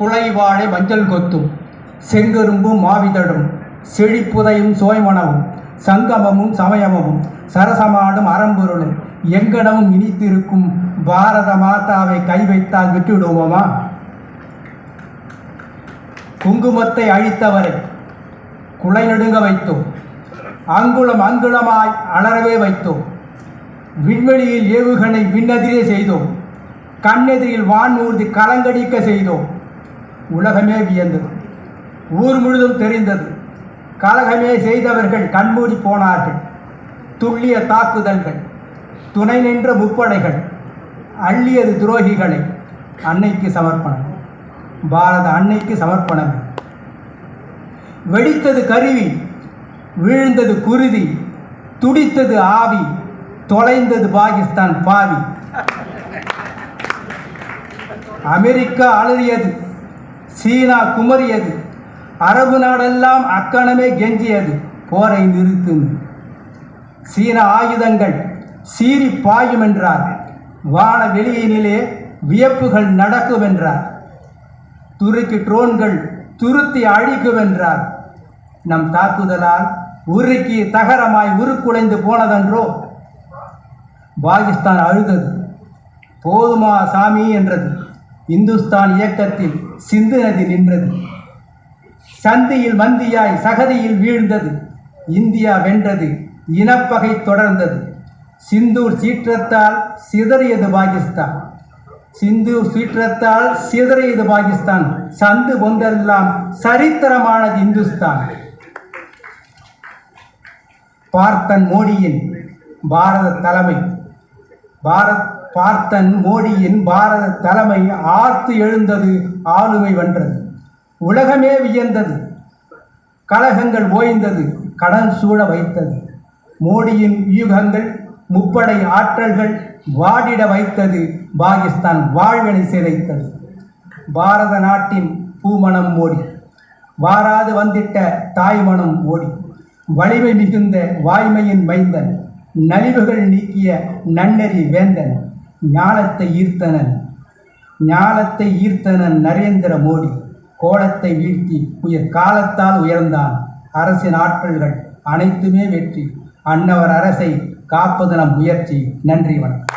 குலைவாழை மஞ்சள் கொத்தும் செங்கரும்பும் மாவிதழும் செழிப்புதையும் சோய்மணமும் சங்கமமும் சமயமும் சரசமாடும் அறம்பொருளும் எங்கனமும் இனித்திருக்கும் பாரத மாதாவை கை வைத்தால் விட்டுவிடுவோமா? குங்குமத்தை அழித்தவரை குலை நடுங்க வைத்தோம், அங்குளம் அங்குளமாய் அலறவே வைத்தோம். விண்வெளியில் ஏவுகணை விண்ணெதிரே செய்தோம், கண்ணெதிரில் வான்மூர்த்தி கலங்கடிக்க செய்தோம். உலகமே வியந்தது, ஊர் முழுதும் தெரிந்தது. கலகமே செய்தவர்கள் கண்மூடி போனார்கள். துல்லிய தாக்குதல்கள், துணை நின்ற முப்படைகள், அள்ளியது துரோகிகளை. அன்னைக்கு சமர்ப்பணம், பாரத அன்னைக்கு சமர்ப்பணம். வெடித்தது கருவி, வீழ்ந்தது குருதி, துடித்தது ஆவி, தொலைந்தது பாகிஸ்தான் பாவி. அமெரிக்கா அலறியது, சீனா குமரியது, அரபு நாடெல்லாம் அக்கணமே கெஞ்சியது போரை நிறுத்தும். சீன ஆயுதங்கள் சீறி பாயும் என்றார், வான வெளியினிலே வியப்புகள் நடக்கும் என்றார். துருக்கி ட்ரோன்கள் துருத்தி அழிக்கும் என்றார். நம் தாக்குதலால் உருக்கி தகரமாய் உருக்குலைந்து போனதென்றோ? பாகிஸ்தான் அழுதது, போதுமா சாமி என்றது. இந்துஸ்தான் இயக்கத்தில் சிந்து நதி நின்றது. சந்தியில் மந்தியாய் சகதியில் வீழ்ந்தது. இந்தியா வென்றது, இனப்பகை தொடர்ந்தது. சிந்தூர் சீற்றத்தால் சிதறியது பாகிஸ்தான், சிந்தூர் சீற்றத்தால் சிதறியது பாகிஸ்தான். சந்து ஒன்றெல்லாம் சரித்திரமானது இந்துஸ்தான். பார்த்தன் மோடியின் பாரத தலைமை, பார்த்தன் மோடியின் பாரத தலைமை ஆர்த்து எழுந்தது, ஆளுமை வென்றது. உலகமே வியந்தது, கலகங்கள் ஓய்ந்தது, கடன் சூழ வைத்தது. மோடியின் வியூகங்கள் முப்படை ஆற்றல்கள் வாடிட வைத்தது. பாகிஸ்தான் வாழ்வினை சிதைத்தது. பாரத நாட்டின் பூமணம் மோடி, வாராது வந்திட்ட தாய்மணம் மோடி. வலிமை மிகுந்த வாய்மையின் மைந்தன், நலிவுகள் நீக்கிய நன்னெறி வேந்தன். ஞானத்தை ஈர்த்தனன் நரேந்திர மோடி. கோலத்தை வீழ்த்தி உயர் காலத்தால் உயர்ந்தான். அரசின் ஆற்றல்கள் அனைத்துமே வெற்றி. அன்னவர் அரசை காப்பது நம் முயற்சி. நன்றி, வணக்கம்.